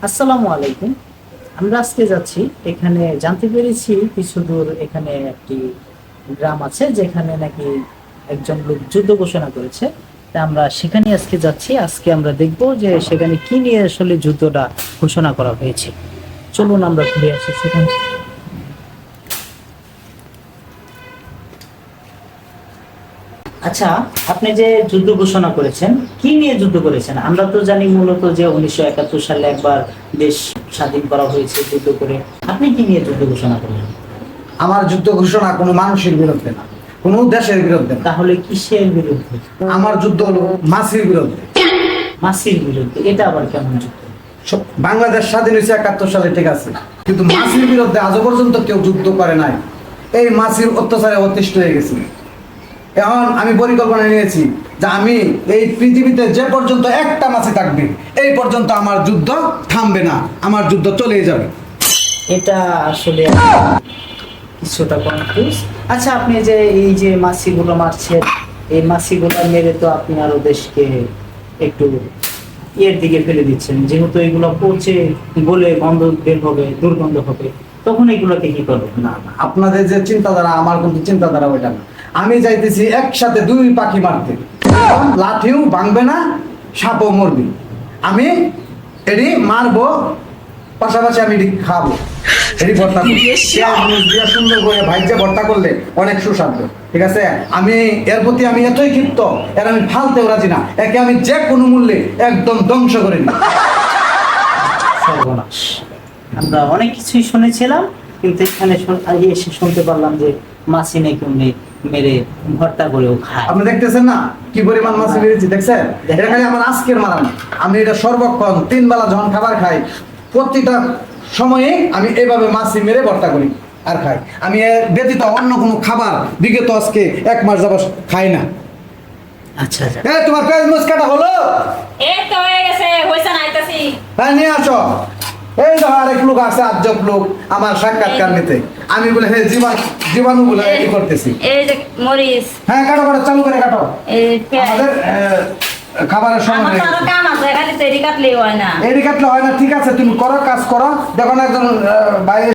আসসালামু আলাইকুম। আমরা আজকে যাচ্ছি, এখানে জানতে পেরেছি কিছু দূর এখানে একটি গ্রাম আছে যেখানে নাকি একজন লোক যুদ্ধ ঘোষণা করেছে। তা আমরা সেখানে আজকে যাচ্ছি। আজকে আমরা দেখব যে সেখানে কি নিয়ে আসলে যুদ্ধটা ঘোষণা করা হয়েছে। চলুন আমরা ঘুরে আসি সেখানে। আচ্ছা, আপনি যে যুদ্ধ ঘোষণা করেছেন, কি নিয়ে যুদ্ধ করেছেন? আমরা তো জানি মূলত যে 1971 সালে একবার দেশ স্বাধীন করা হয়েছে যুদ্ধ করে। আপনি কি নিয়ে যুদ্ধ ঘোষণা করলেন? আমার যুদ্ধ ঘোষণা কোনো মানুষের বিরুদ্ধে না, কোনো দেশের বিরুদ্ধে না। তাহলে কিসের বিরুদ্ধে? আমার যুদ্ধ হলো মাসির বিরুদ্ধে। মাসির বিরুদ্ধে? এটা আবার কেমন যুদ্ধ? বাংলাদেশ স্বাধীন হয়েছে 71 সালে, ঠিক আছে, কিন্তু মাসির বিরুদ্ধে আজও পর্যন্ত কেউ যুদ্ধ করে নাই। এই মাসির অত্যাচারে অতিষ্ঠ হয়ে গেছি। এখন আমি পরিকল্পনা নিয়েছি যে আমি এই পৃথিবীতে যে পর্যন্ত একটা মাসি থাকবে এই পর্যন্ত আমার যুদ্ধ থামবে না, আমার যুদ্ধ চলেই যাবে। এটা আসলে কিছুটা কনফিউজ। আচ্ছা, আপনি যে এই যে মাছিগুলো মারছেন, এই মাছিগুলো মেরে তো আপনি আরো দেশকে একটু ইয়ের দিকে ফেলে দিচ্ছেন। যেহেতু এগুলো পচে গলে গন্ধ বের হবে, দুর্গন্ধ হবে, তখন এগুলোকে কি করবেন? না না, আপনাদের যে চিন্তাধারা, আমার কিন্তু চিন্তাধারা ওইটা না। আমি চাইতেছি একসাথে দুই পাখি মারতে, লাঠিও ভাঙবে না, সাপও মরবে। আমি এটি মারবো, পাশাপাশি আমি এটি খাবো। এটি ভর্তা করবো। পেঁয়াজ মরিচ দিয়ে সুন্দর করে ভাইজা ভর্তা করলে অনেক সুস্বাদু, ঠিক আছে। আমি এর প্রতি আমি এতই ক্ষিপ্ত, এর আমি ফালতেও রাজি না। একে আমি যে কোনো মূল্যে একদম ধ্বংস করে নিই। সর্বনাশ! আমরা অনেক কিছুই শুনেছিলাম, কিন্তু এখানে এসে শুনতে পারলাম যে মাছি নাকি উনি মেরে ভর্তা করেও খায়। আপনি দেখতেছেন না কি পরিমাণ মাছ মেরেছি, দেখছেন? এটা খালি আমার আজকের মারা না, আমি এটা সর্বক্ষণ 3 বেলা যখন খাবার খাই, প্রতিটা সময়ে আমি এভাবে মাছ মেরে ভর্তা করি আর খাই। আমি এর ব্যতীত অন্য কোনো খাবার দিকে তো আজকে 1 মাস যাবত খাই না। আচ্ছা আচ্ছা, এই তোমার পেঁয়াজ মরিচ কাটা হলো? এই তো হয়ে গেছে, হইছে না আইতাছি। হ্যাঁ, নিয়ে আসো। এই দেখো আরেক লোক আছে, আজব লোক আমার সাক্ষাৎকার নিতে। আমি বলে হ্যাঁ জীবাণু বলে কি করতেছি। এই যে মরিচ, হ্যাঁ, কাটো কাটো, চালু করে কাটো। এই পেঁয়াজ। আমাদের খাবারের সময় আমার হয়ে তো আরো গেছে। কাম আছে, খালি তেরি কাটলেই হয় না। এদিকে কাটলে হয় না, ঠিক আছে, তুমি করো, কাজ করো। দেখো না একজন বাইরে